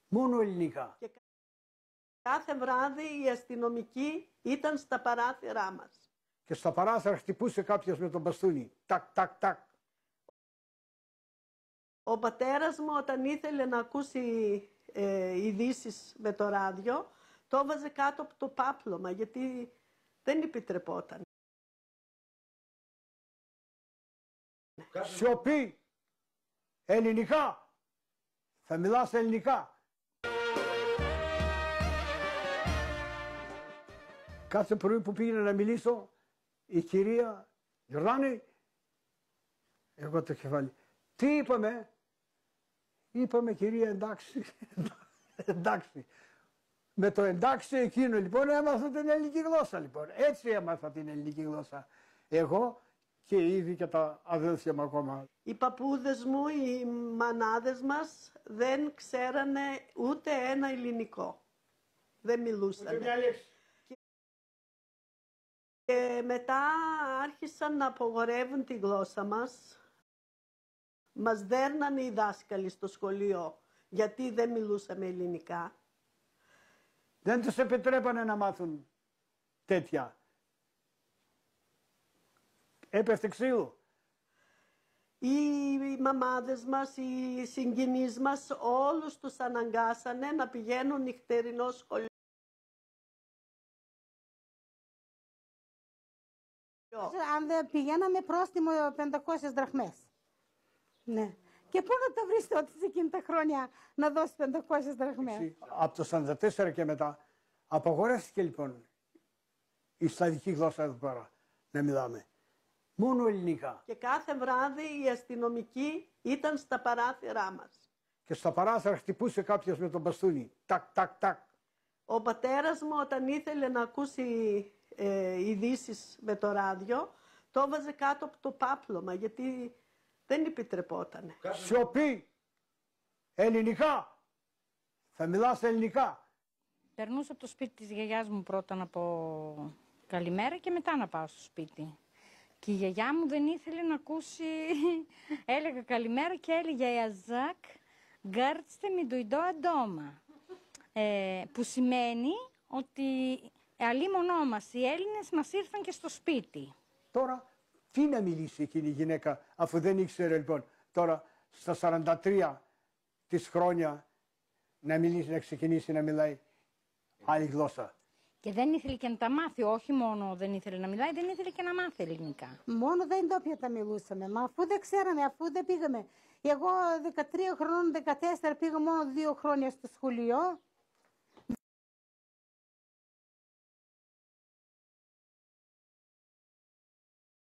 Μόνο ελληνικά. Και κάθε βράδυ οι αστυνομικοί ήταν στα παράθυρά μας. Και στα παράθυρα χτυπούσε κάποιος με τον μπαστούνι. Τακ, τακ, τακ. Ο πατέρας μου όταν ήθελε να ακούσει ειδήσεις με το ράδιο, το έβαζε κάτω από το πάπλωμα, γιατί δεν επιτρεπόταν. Σιωπή! Ελληνικά! Θα μιλάς ελληνικά. Κάθε πρωί που πήγαινα να μιλήσω, η κυρία Γιορδάνη, εγώ το κεφάλι. Τι είπαμε? Είπαμε κυρία εντάξει. Εντάξει. Με το εντάξει εκείνο λοιπόν έμαθα την ελληνική γλώσσα λοιπόν. Έτσι έμαθα την ελληνική γλώσσα. Εγώ και ήδη και τα αδέλφια μου ακόμα. Οι παππούδες μου, οι μανάδες μας δεν ξέρανε ούτε ένα ελληνικό. Δεν μιλούσαν. Και μετά άρχισαν να απογορεύουν τη γλώσσα μας. Μας δέρνανε οι δάσκαλοι στο σχολείο γιατί δεν μιλούσαμε ελληνικά. Δεν τους επιτρέπανε να μάθουν τέτοια. Έπεφτε ξύλο. Οι μαμάδες μας, οι συγγενείς μας, όλους τους αναγκάσανε να πηγαίνουν νυχτερινό σχολείο. Αν δεν πηγαίναμε πρόστιμο 500 δραχμές. Ναι. Και πού να τα βρεις τότε σε εκείνη τα χρόνια να δώσεις 500 δραχμές. Από το 1944 και μετά απαγορεύτηκε λοιπόν η στατική γλώσσα εδώ πέρα να μιλάμε. Μόνο ελληνικά. Και κάθε βράδυ οι αστυνομικοί ήταν στα παράθυρά μας. Και στα παράθυρα χτυπούσε κάποιος με τον μπαστούνι. Τακ, τακ, τακ. Ο πατέρας μου όταν ήθελε να ακούσει ειδήσεις με το ράδιο, το έβαζε κάτω από το πάπλωμα, γιατί δεν επιτρεπόταν. Σιωπή! Ελληνικά! Θα μιλάς ελληνικά. Περνούσα από το σπίτι της γιαγιάς μου πρώτα να πω καλημέρα και μετά να πάω στο σπίτι. Και η γιαγιά μου δεν ήθελε να ακούσει, έλεγα καλημέρα και έλεγε «Αζάκ, γκάρτστε με το ιντό αντόμα». Που σημαίνει ότι αλίμονό μας οι Έλληνες μας ήρθαν και στο σπίτι. Τώρα τι να μιλήσει εκείνη η γυναίκα αφού δεν ήξερε λοιπόν τώρα στα 43 της χρόνια να μιλήσει, να ξεκινήσει να μιλάει άλλη γλώσσα. Και δεν ήθελε και να τα μάθει, όχι μόνο δεν ήθελε να μιλάει, δεν ήθελε και να μάθει ελληνικά. Μόνο τα εντόπια τα μιλούσαμε, μα αφού δεν ξέραμε, αφού δεν πήγαμε. Εγώ 13 χρόνων, 14 πήγα μόνο 2 χρόνια στο σχολείο